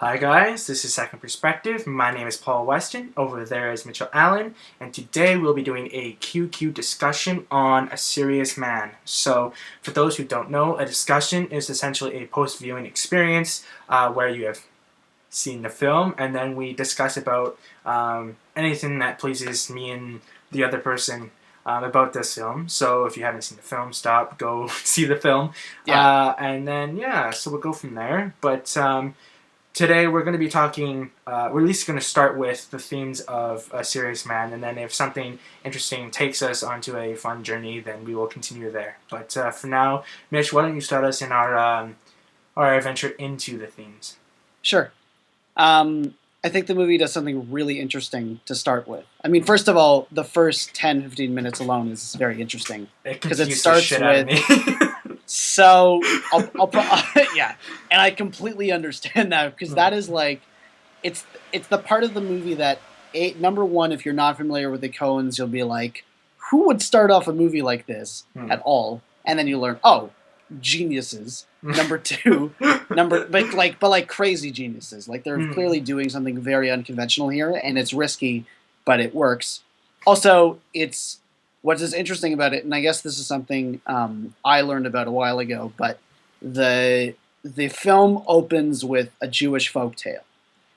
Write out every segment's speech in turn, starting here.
Hi guys, this is Second Perspective. My name is Paul Weston. Over there is Mitchell Allen, and today we'll be doing a QQ discussion on A Serious Man. So, for those who don't know, a discussion is essentially a post-viewing experience where you have seen the film, and then we discuss about anything that pleases me and the other person about this film. So if you haven't seen the film, stop, go see the film. And then, so we'll go from there. But today we're going to be talking, we're at least going to start with the themes of A Serious Man, and then if something interesting takes us onto a fun journey, then we will continue there. But for now, Mitch, why don't you start us in our adventure into the themes? Sure. I think the movie does something really interesting to start with. I mean, first of all, the first 10-15 minutes alone is very interesting. Because it starts with... So, yeah. And I completely understand that, because that is like... It's the part of the movie that, number one, if you're not familiar with the Coens, you'll be like, who would start off a movie like this at all? And then you learn, geniuses. Number two, but crazy geniuses. Like they're clearly doing something very unconventional here, and it's risky, but it works. Also, what is interesting about it, and I guess this is something I learned about a while ago, but the film opens with a Jewish folktale.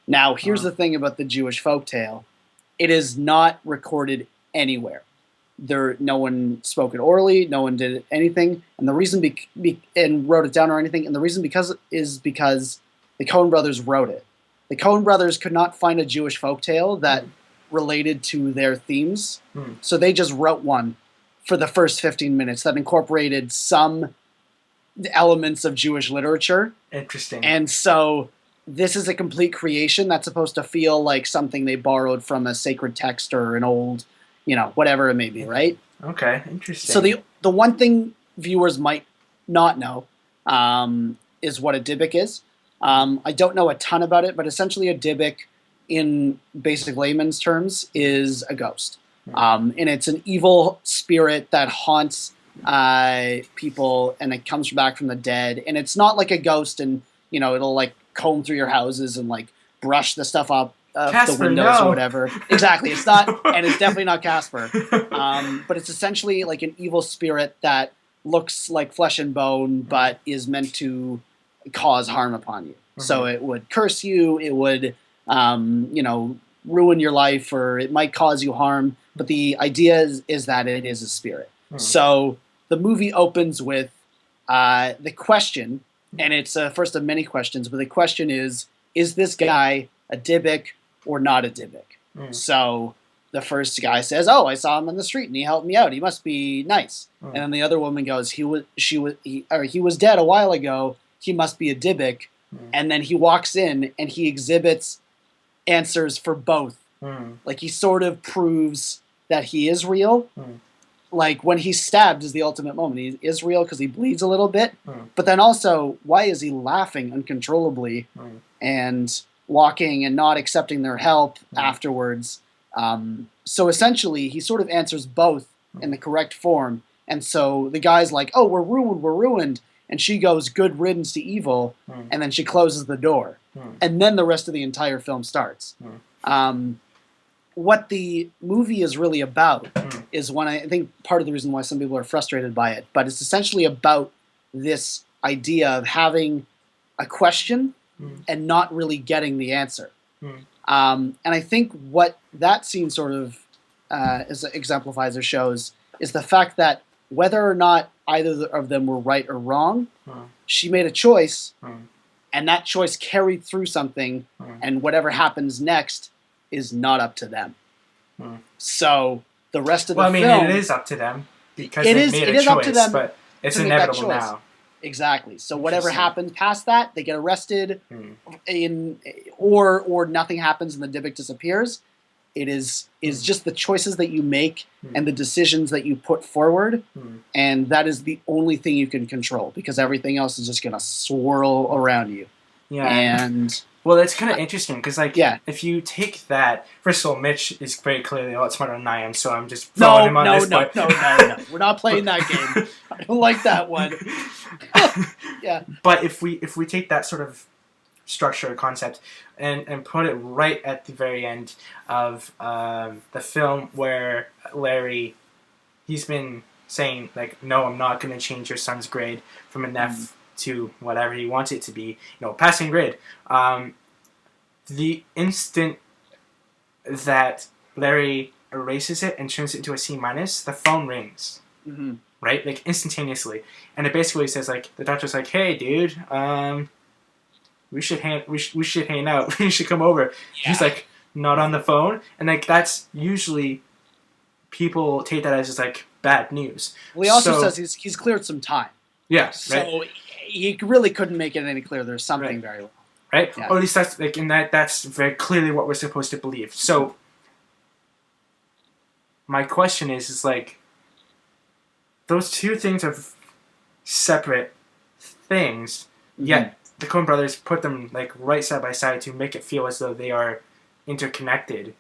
Now, here's the thing about the Jewish folktale: it is not recorded anywhere. No one spoke it orally, no one did anything, and the reason and wrote it down or anything, and the reason is because the Coen brothers wrote it. The Coen brothers could not find a Jewish folktale that related to their themes, so they just wrote one for the first 15 minutes that incorporated some elements of Jewish literature. Interesting. And so this is a complete creation that's supposed to feel like something they borrowed from a sacred text or an old, whatever it may be, right? Okay, interesting. So the one thing viewers might not know is what a Dybbuk is. I don't know a ton about it, but essentially a Dybbuk, in basic layman's terms, is a ghost. And it's an evil spirit that haunts people, and it comes back from the dead. And it's not like a ghost and, it'll like comb through your houses and like brush the stuff up Casper, the windows no. or whatever. Exactly. It's not, and it's definitely not Casper. But it's essentially like an evil spirit that looks like flesh and bone, but is meant to cause harm upon you. So it would curse you, it would, ruin your life, or it might cause you harm. But the idea is that it is a spirit. So the movie opens with the question, and it's first of many questions, but the question is this guy a Dybbuk or not a Dybbuk? So the first guy says, I saw him on the street and he helped me out. He must be nice. And then the other woman goes, he was dead a while ago. He must be a Dybbuk. And then he walks in and he exhibits answers for both. Like he sort of proves that he is real. Like when he's stabbed is the ultimate moment. He is real because he bleeds a little bit. But then also, why is he laughing uncontrollably and walking and not accepting their help afterwards? So essentially, he sort of answers both in the correct form. And so the guy's like, we're ruined. And she goes, good riddance to evil. And then she closes the door. And then the rest of the entire film starts. What the movie is really about is I think part of the reason why some people are frustrated by it, but it's essentially about this idea of having a question and not really getting the answer. And I think what that scene sort of exemplifies or shows is the fact that whether or not either of them were right or wrong, she made a choice, and that choice carried through something, and whatever happens next is not up to them. So the rest of the film... it is up to them, because they made a choice, up to them, but it's inevitable now. Exactly. So whatever happens past that, they get arrested, or nothing happens and the Dybbuk disappears. It is just the choices that you make and the decisions that you put forward, and that is the only thing you can control, because everything else is just going to swirl around you. Yeah. And well, that's kind of interesting, because if you take that, first of all, Mitch is very clearly a lot smarter than I am, so I'm just throwing him on this. No. We're not playing that game. I don't like that one. Yeah. But if we take that sort of structure or concept, and put it right at the very end of the film where Larry, he's been saying like, no, I'm not going to change your son's grade from an F to whatever he wants it to be, passing grade. The instant that Larry erases it and turns it into a C minus, the phone rings. Mm-hmm. Right, like instantaneously, and it basically says like the doctor's like, "Hey, dude, we should hang out. You should come over." Yeah. He's like, "Not on the phone," and like that's usually people take that as just like bad news. Well, he also says he's cleared some time. Yeah, so right? He really couldn't make it any clearer. There's something very wrong. Right, yeah. Or at least that's like in that's very clearly what we're supposed to believe. So my question is like, those two things are separate things, yet the Coen brothers put them like right side by side to make it feel as though they are interconnected,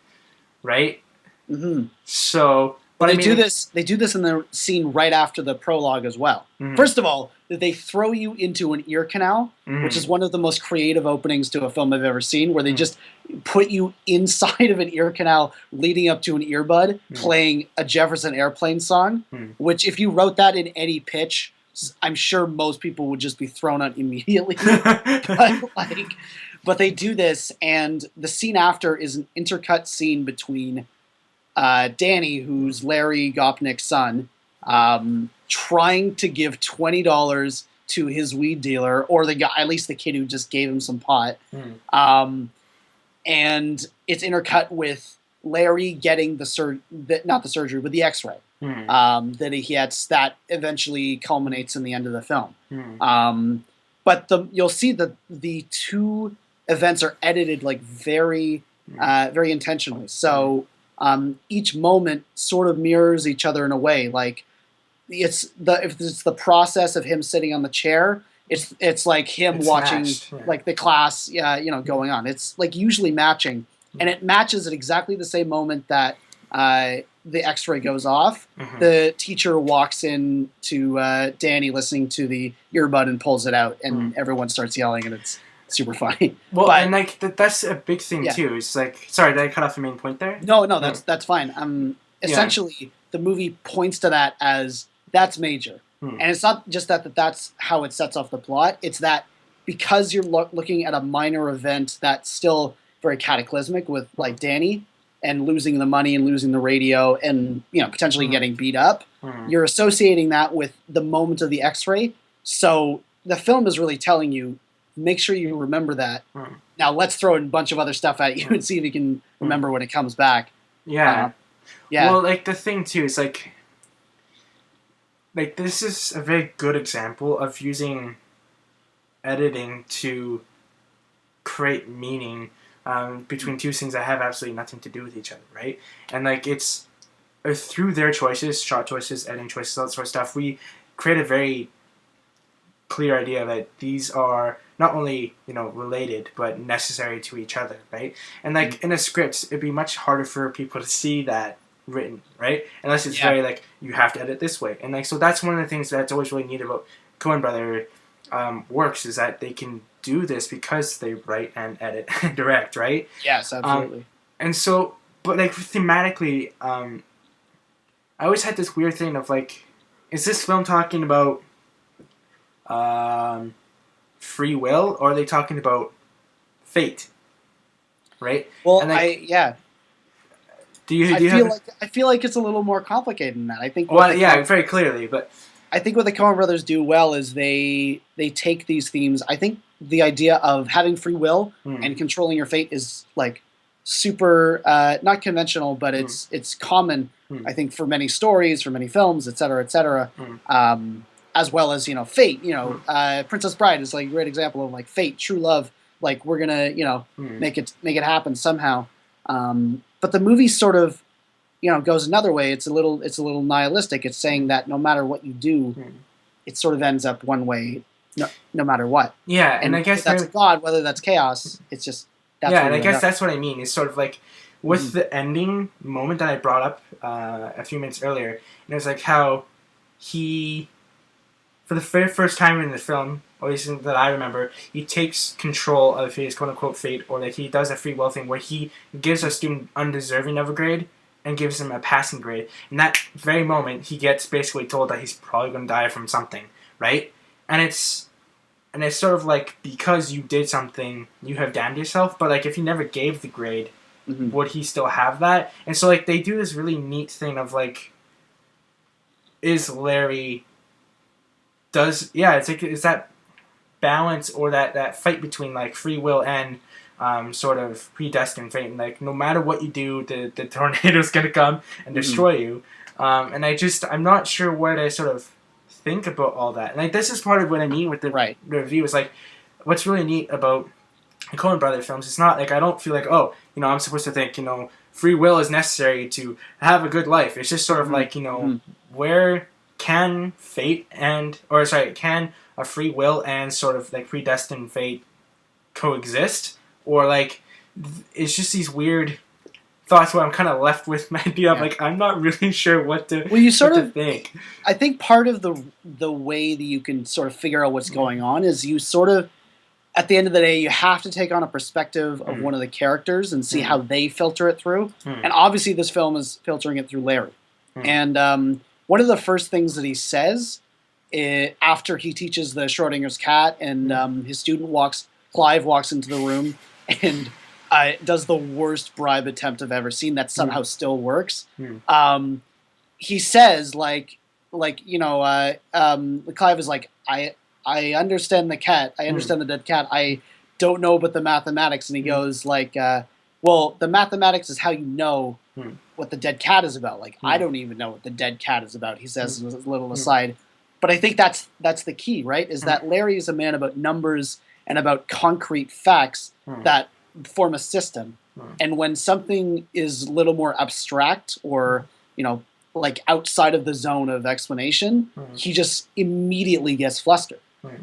right? Mm-hmm. So, but they do this in the scene right after the prologue as well. Mm-hmm. First of all, they throw you into an ear canal, which is one of the most creative openings to a film I've ever seen, where they just put you inside of an ear canal leading up to an earbud playing a Jefferson Airplane song, which if you wrote that in any pitch, I'm sure most people would just be thrown out immediately. But they do this, and the scene after is an intercut scene between Danny, who's Larry Gopnik's son, trying to give $20 to his weed dealer, or the guy, at least the kid who just gave him some pot. And it's intercut with Larry getting the X-ray that he had. That eventually culminates in the end of the film. But you'll see that the two events are edited like very intentionally. So each moment sort of mirrors each other in a way. Like if it's the process of him sitting on the chair, it's like him watching like the class, going on. It's like usually matching, and it matches at exactly the same moment that the X-ray goes off. The teacher walks in to Danny listening to the earbud and pulls it out, and everyone starts yelling, and it's super funny. Well, and like that's a big thing too. It's like, sorry, did I cut off the main point there? No, that's fine. Essentially, the movie points to that as that's major. And it's not just that's how it sets off the plot. It's that because you're looking at a minor event that's still very cataclysmic with like Danny and losing the money and losing the radio and potentially getting beat up, you're associating that with the moment of the X-ray. So the film is really telling you, make sure you remember that. Now let's throw a bunch of other stuff at you and see if you can remember when it comes back. Yeah. Well, like the thing too is like this is a very good example of using editing to create meaning between two things that have absolutely nothing to do with each other, right? And like it's through their choices, shot choices, editing choices, all that sort of stuff, we create a very clear idea that these are not only related but necessary to each other, right? And like in a script, it'd be much harder for people to see that written, right? Unless it's very like you have to edit this way, and like so that's one of the things that's always really neat about Coen Brother works is that they can do this because they write and edit and direct, right? Yes, absolutely. And so, but like thematically, I always had this weird thing of like, is this film talking about free will, or are they talking about fate? Right? Well, and like, I feel like it's a little more complicated than that. I think. Very clearly, but I think what the Coen brothers do well is they take these themes. I think the idea of having free will and controlling your fate is like super not conventional, but it's common. I think for many stories, for many films, et cetera, as well as fate. Princess Bride is like a great example of like fate, true love. Like we're gonna make it happen somehow. But the movie sort of, goes another way. It's a little nihilistic. It's saying that no matter what you do, it sort of ends up one way, no matter what. Yeah, and I guess that's God, whether that's chaos. It's just and I guess that's what I mean. Is sort of like with the ending moment that I brought up a few minutes earlier, and it was like how he, for the very first time in the film, or at least that I remember, he takes control of his quote-unquote fate, or like he does a free will thing where he gives a student undeserving of a grade and gives him a passing grade. In that very moment, he gets basically told that he's probably going to die from something, right? And it's sort of like, because you did something, you have damned yourself, but like if you never gave the grade, would he still have that? And so like they do this really neat thing of like, is Larry... it's like, is that balance or that fight between like free will and sort of predestined fate, and like no matter what you do, the tornado's gonna come and destroy you. And I'm not sure where to sort of think about all that. And like this is part of what I mean with the review. Is like, what's really neat about the Coen Brothers films. It's not like I don't feel like, oh, I'm supposed to think free will is necessary to have a good life. It's just sort of like where can can a free will and sort of like predestined fate coexist? Or like, it's just these weird thoughts where I'm kind of left with my idea of like, I'm not really sure what to think. I think part of the way that you can sort of figure out what's going on is you sort of, at the end of the day, you have to take on a perspective of one of the characters and see how they filter it through. And obviously this film is filtering it through Larry. And one of the first things that he says after he teaches the Schrodinger's cat and his student Clive walks into the room and does the worst bribe attempt I've ever seen that somehow still works. He says Clive is like, I understand the cat. I understand the dead cat. I don't know about the mathematics. And he goes like, well, the mathematics is how you know what the dead cat is about. Like, I don't even know what the dead cat is about, he says as a little aside. But I think that's the key, right? Is that Larry is a man about numbers and about concrete facts that form a system. And when something is a little more abstract or, like outside of the zone of explanation, he just immediately gets flustered.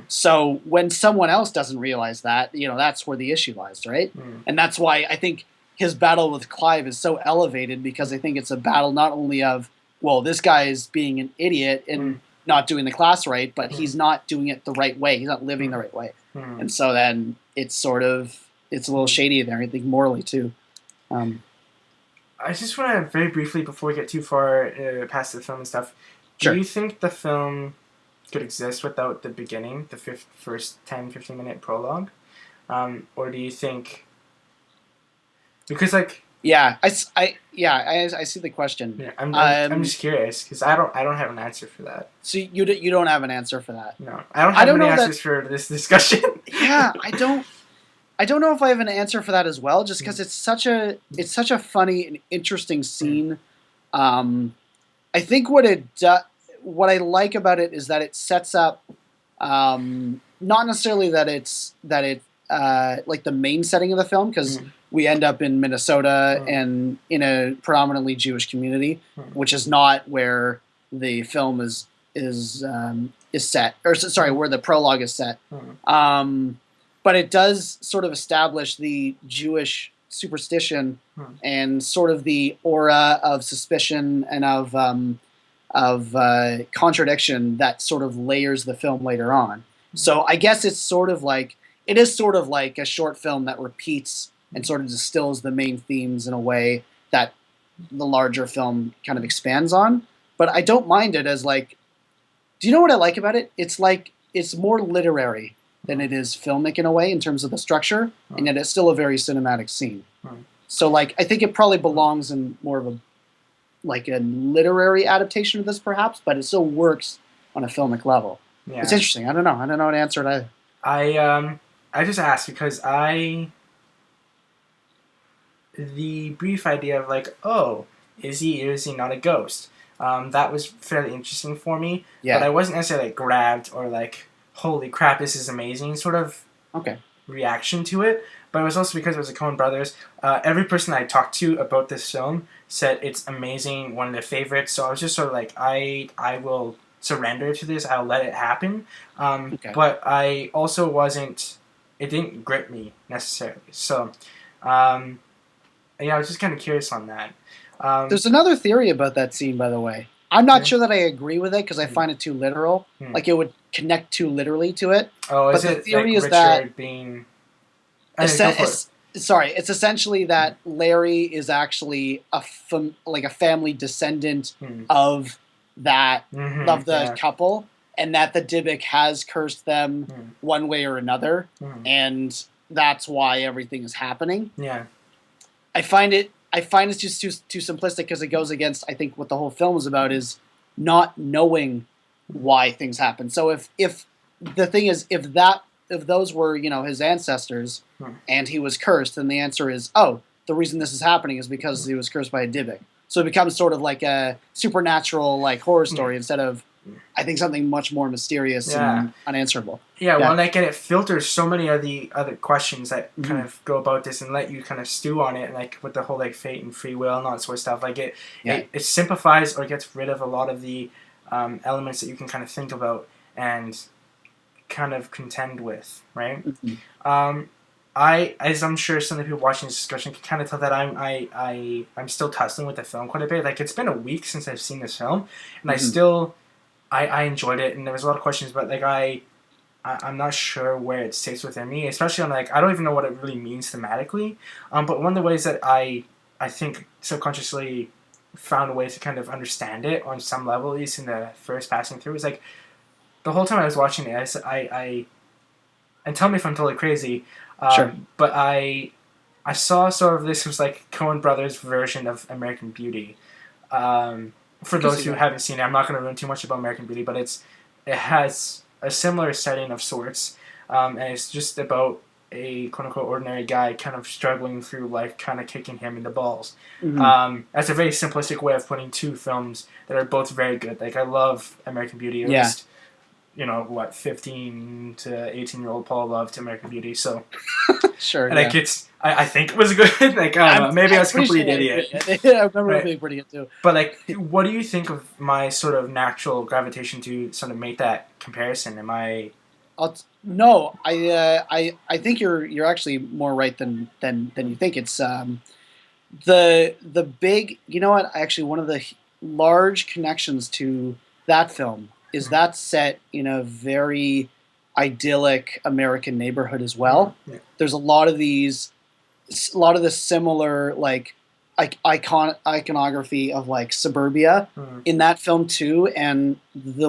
So when someone else doesn't realize that, that's where the issue lies, right? And that's why I think his battle with Clive is so elevated, because I think it's a battle not only of, well, this guy is being an idiot and not doing the class right, but he's not doing it the right way. He's not living the right way. And so then it's a little shady there, I think, morally too. I just want to very briefly, before we get too far past the film and stuff, do you think the film could exist without the beginning, the first 10-15 minute prologue? Or do you think... Because like... Yeah, I see the question. Yeah, I'm just curious, because I don't have an answer for that. So you don't have an answer for that? No, I don't have any answers for this discussion. Yeah, I don't know if I have an answer for that as well, just because it's such a funny and interesting scene. I think what I like about it is that it sets up, not necessarily that it's like the main setting of the film, because we end up in Minnesota and in a predominantly Jewish community, which is not where the film is set, or sorry, where the prologue is set. But it does sort of establish the Jewish superstition and sort of the aura of suspicion and of contradiction that sort of layers the film later on. So I guess it is sort of like a short film that repeats and sort of distills the main themes in a way that the larger film kind of expands on. But I don't mind it as like, do you know what I like about it? It's like, it's more literary than it is filmic in a way in terms of the structure, and yet it's still a very cinematic scene. So like, I think it probably belongs in more of a literary adaptation of this perhaps, but it still works on a filmic level. Yeah. It's interesting. I don't know how to answer it either. I just asked because the brief idea of like, oh, is he or is he not a ghost? That was fairly interesting for me. Yeah. But I wasn't necessarily like grabbed or like, holy crap, this is amazing sort of reaction to it. But it was also because it was the Coen Brothers. Every person I talked to about this film said it's amazing, one of their favorites. So I was just sort of like, I will surrender to this. I'll let it happen. But I also wasn't... It didn't grip me necessarily. So, I was just kind of curious on that. There's another theory about that scene, by the way. I'm not Okay. sure that I agree with it because I find it too literal. Like it would connect too literally to it. Oh, is But the it like theory is that Richard being? Go essen- for it. es- sorry, it's essentially that Larry is actually like a family descendant Hmm. of that Mm-hmm. of the Yeah. couple, and that the Dybbuk has cursed them Mm. one way or another, Mm. and that's why everything is happening. Yeah. I find it just too simplistic because it goes against I think what the whole film is about is not knowing why things happen. So if the thing is if those were his ancestors Mm. and he was cursed, then the answer is oh the reason this is happening is because he was cursed by a Dybbuk. So it becomes sort of like a supernatural like horror story instead of I think something much more mysterious Yeah. and unanswerable. Yeah, Yeah. well, like, and it filters so many of the other questions that kind Mhm. of go about this and let you kind of stew on it, like with the whole like fate and free will and all that sort of stuff. Like Yeah. it simplifies or gets rid of a lot of the elements that you can kind of think about and kind of contend with, right? Mhm. As I'm sure some of the people watching this discussion can kind of tell that I'm still tussling with the film quite a bit. Like it's been a week since I've seen this film, and Mhm. I enjoyed it, and there was a lot of questions, but like I'm not sure where it sits within me, especially on like I don't even know what it really means thematically. But one of the ways that I think subconsciously found a way to kind of understand it on some level, at least in the first passing through, is like the whole time I was watching it, I and tell me if I'm totally crazy, Sure. but I saw sort of this was like Coen Brothers' version of American Beauty. For I can those see who that. haven't seen it, I'm not going to ruin too much about American Beauty, but it has a similar setting of sorts, and it's just about a quote unquote ordinary guy kind of struggling through life, kind of kicking him in the balls. Mhm. That's a very simplistic way of putting two films that are both very good. Like I love American Beauty, at Yeah. least 15 to 18-year-old Paul loved American Beauty, so Sure. and Yeah. like I think it was good. Like I don't know, maybe I was a pretty sure complete that was idiot. pretty good. I remember it Right. being pretty good too. But like, what do you think of my sort of natural gravitation to sort of make that comparison? Am I? No, I think you're actually more right than you think. It's the big. You know what? Actually, one of the large connections to that film is that set in a very idyllic American neighborhood as well. Yeah. There's a lot of the similar like iconography of like suburbia Mm, in that film too, and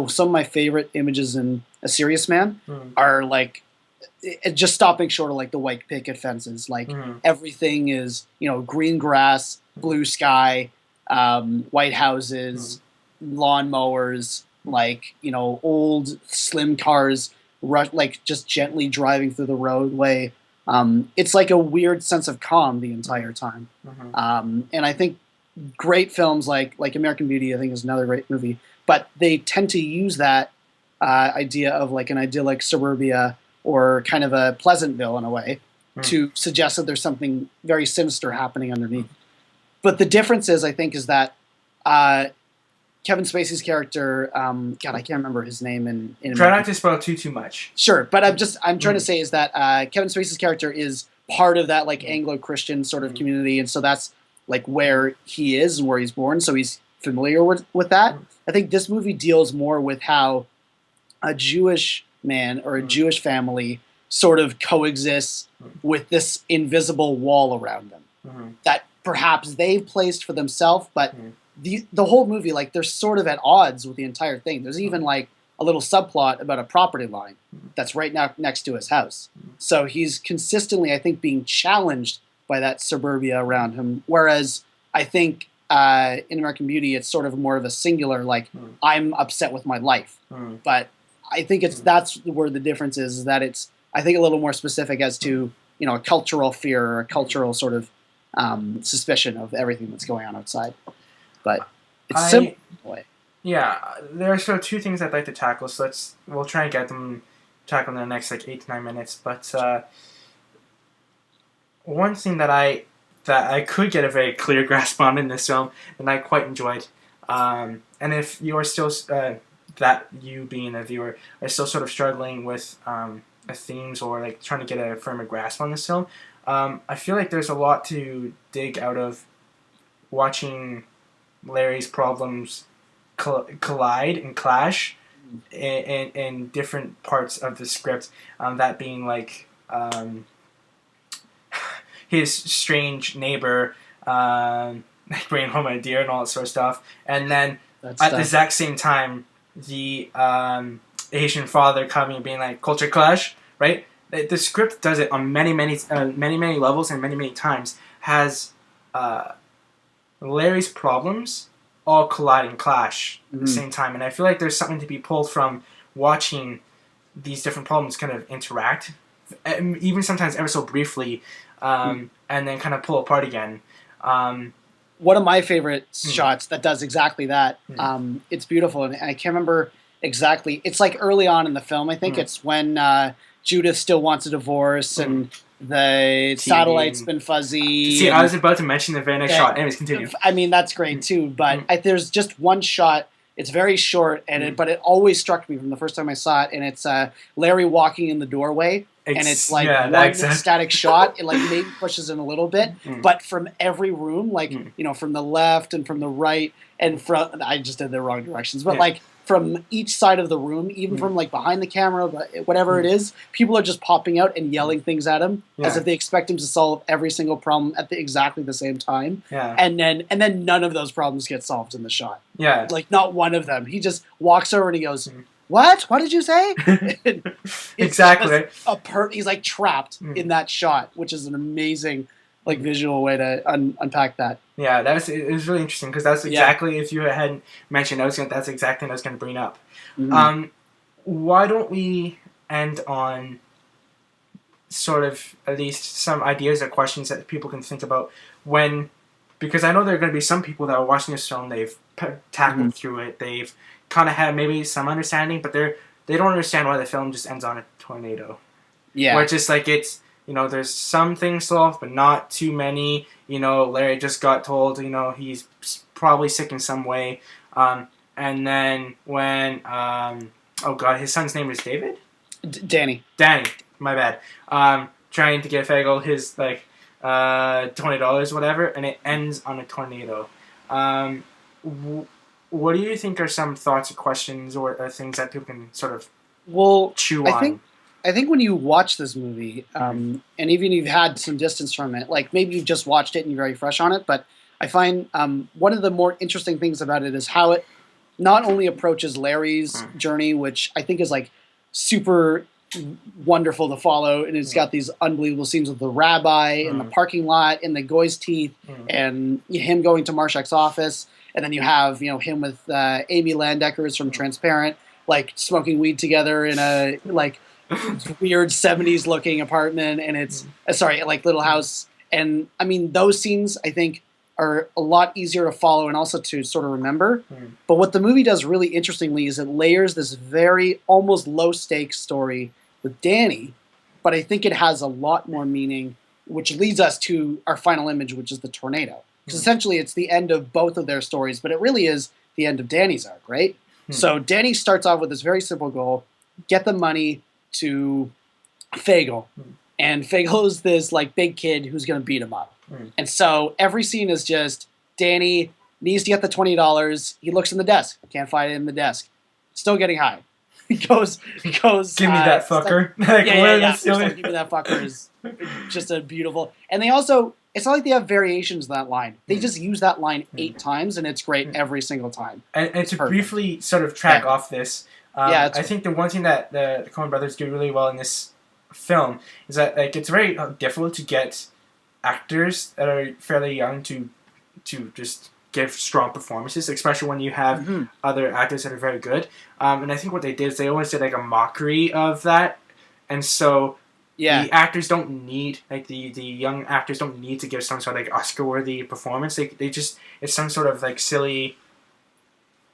some of my favorite images in A Serious Man mm, are like just stopping short of like the white picket fences. Like mm, everything is green grass, blue sky, white houses, lawnmowers, like old slim cars, like just gently driving through the roadway. It's like a weird sense of calm the entire time. And I think great films like American Beauty, I think, is another great movie. But they tend to use that idea of like an idyllic suburbia or kind of a Pleasantville in a way to suggest that there's something very sinister happening underneath. But the difference is, I think, is that Kevin Spacey's character, God, I can't remember his name in Try American. not to spoil too much. Sure, but I'm trying to say is that Kevin Spacey's character is part of that like Anglo-Christian sort of community, and so that's like where he is and where he's born, so he's familiar with that. I think this movie deals more with how a Jewish man or a Jewish family sort of coexists with this invisible wall around them that perhaps they've placed for themselves, but the whole movie, like, they're sort of at odds with the entire thing. There's even like a little subplot about a property line that's right now next to his house. So he's consistently, I think, being challenged by that suburbia around him. Whereas I think in American Beauty, it's sort of more of a singular, like, I'm upset with my life. But I think that's where the difference is that it's, I think, a little more specific as to, a cultural fear or a cultural sort of suspicion of everything that's going on outside. But it's simple in a way. Yeah, there are sort of two things I'd like to tackle, so we'll try and get them tackled in the next like 8 to 9 minutes. But one thing that I could get a very clear grasp on in this film, and I quite enjoyed, and if you are still that you being a viewer are still sort of struggling with the themes or like trying to get a firmer grasp on this film, I feel like there's a lot to dig out of watching Larry's problems collide and clash in different parts of the script. That being like his strange neighbor, like bringing home a deer and all that sort of stuff, and then at the exact same time, the Asian father coming and being like culture clash, right? The script does it on many levels and many times. Has Larry's problems all collide and clash at the same time, and I feel like there's something to be pulled from watching these different problems kind of interact, even sometimes ever so briefly, and then kind of pull apart again. One of my favorite shots that does exactly that. It's beautiful, and I can't remember exactly. It's like early on in the film. I think it's when Judith still wants a divorce, and the satellite's been fuzzy. See, I was about to mention the very next shot. Anyways, continue. I mean, that's great too, but there's just one shot. It's very short, and but it always struck me from the first time I saw it, and it's Larry walking in the doorway. And it's like one static shot. It like maybe pushes in a little bit, but from every room, like from the left and from the right, and from I just did the wrong directions, but like from each side of the room, even from like behind the camera, but whatever it is, people are just popping out and yelling things at him as if they expect him to solve every single problem at exactly the same time. And then none of those problems get solved in the shot. Like not one of them. He just walks over and he goes. What? What did you say? Exactly. He's like trapped in that shot, which is an amazing, like visual way to unpack that. Yeah, it was really interesting because that's exactly if you hadn't mentioned, that's exactly what I was going to bring up. Why don't we end on sort of at least some ideas or questions that people can think about because I know there are going to be some people that are watching this film, they've tackled through it, they've kind of have maybe some understanding, but they don't understand why the film just ends on a tornado. Where it's just like it's there's some things solved, but not too many. Larry just got told he's probably sick in some way, and then when oh god, his son's name is David. Danny, my bad. Trying to get Fagel his like $20 whatever, and it ends on a tornado. What do you think are some thoughts or questions or things that people can sort of chew on? I think when you watch this movie, and even if you've had some distance from it, like maybe you've just watched it and you're very fresh on it, but I find one of the more interesting things about it is how it not only approaches Larry's journey, which I think is like super wonderful to follow, and it's got these unbelievable scenes with the rabbi in the parking lot, and the goy's teeth, and him going to Marshak's office. And then you have, him with Amy Landeckers from Transparent, like smoking weed together in a like weird 70s looking apartment, and it's like little house. And I mean, those scenes I think are a lot easier to follow and also to sort of remember. But what the movie does really interestingly is it layers this very almost low stakes story with Danny, but I think it has a lot more meaning, which leads us to our final image, which is the tornado. Because essentially it's the end of both of their stories, but it really is the end of Danny's arc, right? So Danny starts off with this very simple goal, get the money to Fagel. And Fagel is this like big kid who's going to beat him up. And so every scene is just Danny needs to get the $20. He looks in the desk. Can't find it in the desk. Still getting high. He goes. Give me that fucker. Give me that fucker is just a beautiful. And they also, it's not like they have variations of that line. They just use that line 8 times, and it's great every single time. And to briefly sort of track off this, I think the one thing that the Coen brothers do really well in this film is that like it's very difficult to get actors that are fairly young to just give strong performances, especially when you have other actors that are very good. And I think what they did is they always did like a mockery of that, and so the actors don't need the young actors don't need to give some sort of like Oscar-worthy performance. They just it's some sort of like silly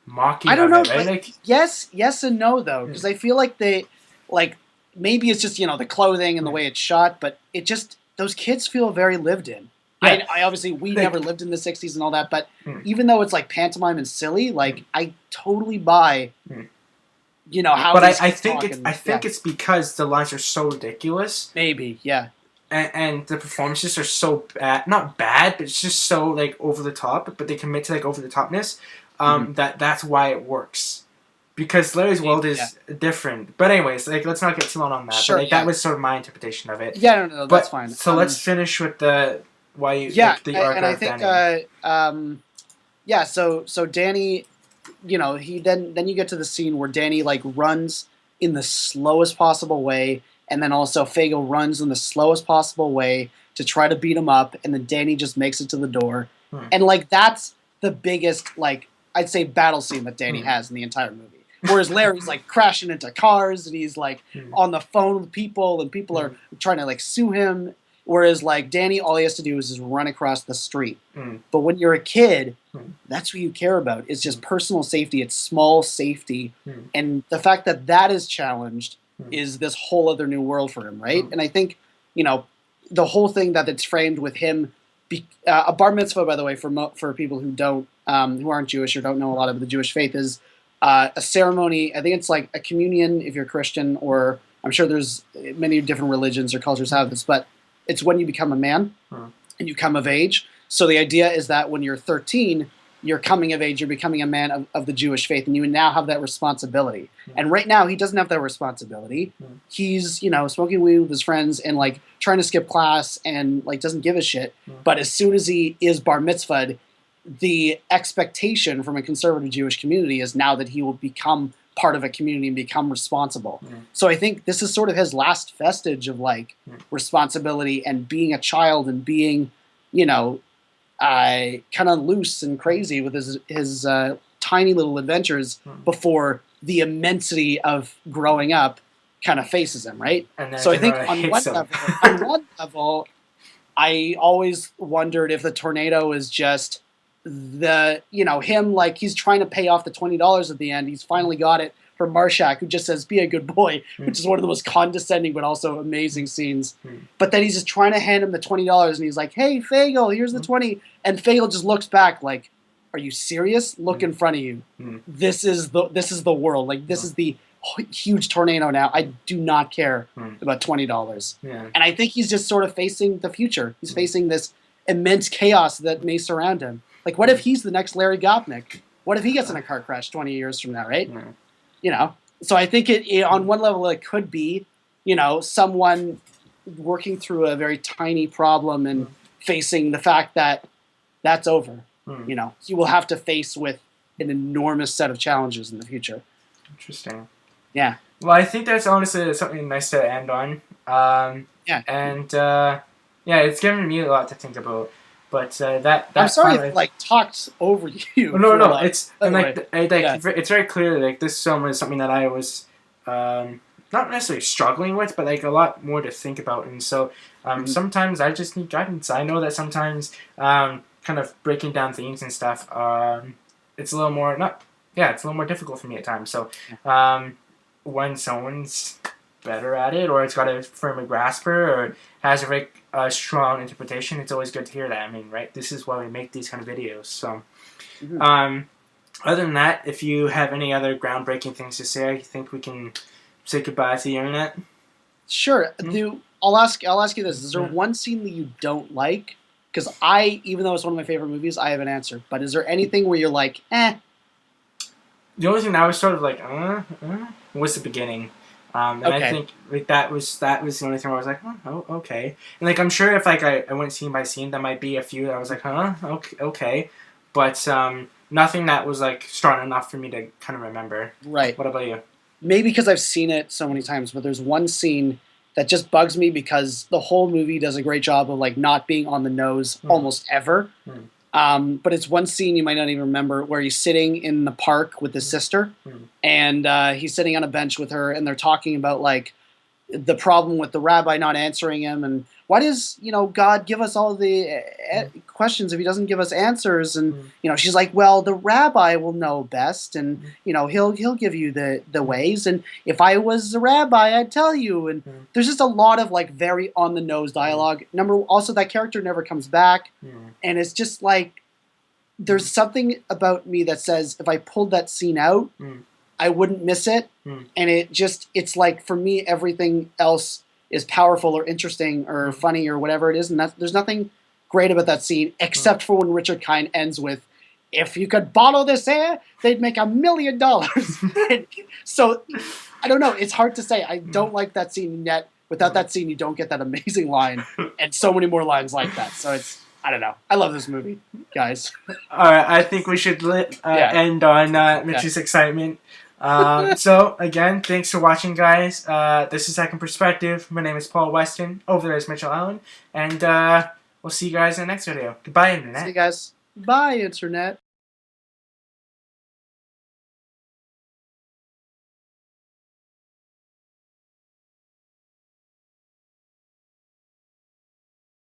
mocking. I don't know. Right? Like, yes and no though, because I feel like they like maybe it's just the clothing and the way it's shot, but it just those kids feel very lived in. I obviously we never lived in the 60s and all that, but even though it's like pantomime and silly, like I totally buy how. But I think it's because the lines are so ridiculous. Maybe, yeah. and the performances are so bad, not bad, but it's just so like over the top. But they commit to like over the topness. That's why it works. Because Larry's world is different. But anyways, like let's not get too long on that. Sure, but like, that was sort of my interpretation of it. Yeah, no, that's fine. So let's finish with the why you the arc and I of think Danny. so Danny, he then you get to the scene where Danny like runs in the slowest possible way, and then also Fagel runs in the slowest possible way to try to beat him up, and then Danny just makes it to the door, and like that's the biggest like I'd say battle scene that Danny has in the entire movie. Whereas Larry's like crashing into cars and he's like on the phone with people and people are trying to like sue him. Whereas like Danny, all he has to do is just run across the street. But when you're a kid, that's what you care about. It's just personal safety. It's small safety. And the fact that that is challenged is this whole other new world for him, right? And I think, the whole thing that it's framed with him, a bar mitzvah, by the way, for people who don't, who aren't Jewish or don't know a lot of the Jewish faith, is a ceremony. I think it's like a communion if you're Christian, or I'm sure there's many different religions or cultures have this, but it's when you become a man and you come of age. So the idea is that when you're 13, you're coming of age, you're becoming a man of the Jewish faith, and you now have that responsibility. And right now, he doesn't have that responsibility. He's, smoking weed with his friends and like trying to skip class and like doesn't give a shit. But as soon as he is bar mitzvahed, the expectation from a conservative Jewish community is now that he will become part of a community and become responsible. So I think this is sort of his last vestige of like responsibility and being a child and being, kind of loose and crazy with his tiny little adventures before the immensity of growing up kind of faces him, right? So I think on one level, I always wondered if the tornado is just him, like he's trying to pay off the $20 at the end. He's finally got it from Marshak, who just says, "Be a good boy," which is one of the most condescending but also amazing scenes. But then he's just trying to hand him the $20 and he's like, "Hey, Fagel, here's the 20." And Fagel just looks back like, "Are you serious? Look in front of you. This is the world. Like this is the huge tornado now. I do not care about $20." And I think he's just sort of facing the future. He's facing this immense chaos that may surround him. Like, what if he's the next Larry Gopnik? What if he gets in a car crash 20 years from now, right? So I think it on one level it could be, someone working through a very tiny problem and facing the fact that that's over. He will have to face with an enormous set of challenges in the future. Interesting. Yeah. Well, I think that's honestly something nice to end on. It's given me a lot to think about. But that I'm sorry if I talked over you. No. It's it's very clear like this film is something that I was not necessarily struggling with, but like a lot more to think about. And so sometimes I just need guidance. I know that sometimes kind of breaking down themes and stuff, it's a little more it's a little more difficult for me at times. So when someone's better at it, or it's got a firmer grasper, or has a very strong interpretation, it's always good to hear that. I mean, right? This is why we make these kind of videos. So, other than that, if you have any other groundbreaking things to say, I think we can say goodbye to the internet. Sure. I'll ask you this: is there one scene that you don't like? Because even though it's one of my favorite movies, I have an answer. But is there anything where you're like, eh? The only thing that I was sort of like, was the beginning. And I think like that was the only thing where I was like, oh, okay. And like I'm sure if like I went scene by scene, there might be a few that I was like, okay. But nothing that was like strong enough for me to kind of remember. Right. What about you? Maybe because I've seen it so many times, but there's one scene that just bugs me because the whole movie does a great job of like not being on the nose almost ever. But it's one scene you might not even remember where he's sitting in the park with his sister and he's sitting on a bench with her and they're talking about like the problem with the rabbi not answering him and why does God give us all the questions if he doesn't give us answers? And she's like, well, the rabbi will know best and he'll give you the ways, and if I was the rabbi I'd tell you. And there's just a lot of like very on the nose dialogue. Also that character never comes back, and it's just like there's something about me that says if I pulled that scene out I wouldn't miss it. And it's like for me everything else is powerful or interesting or funny or whatever it is, and there's nothing great about that scene except for when Richard Kind ends with, "If you could bottle this air, they'd make $1 million." So I don't know. It's hard to say. I don't like that scene yet. Without that scene, you don't get that amazing line, and so many more lines like that. So I don't know. I love this movie, guys. All right, I think we should end on Mitch's excitement. So, again, thanks for watching, guys. This is Second Perspective. My name is Paul Weston. Over there is Mitchell Allen. And we'll see you guys in the next video. Goodbye, Internet. See you guys. Bye, Internet.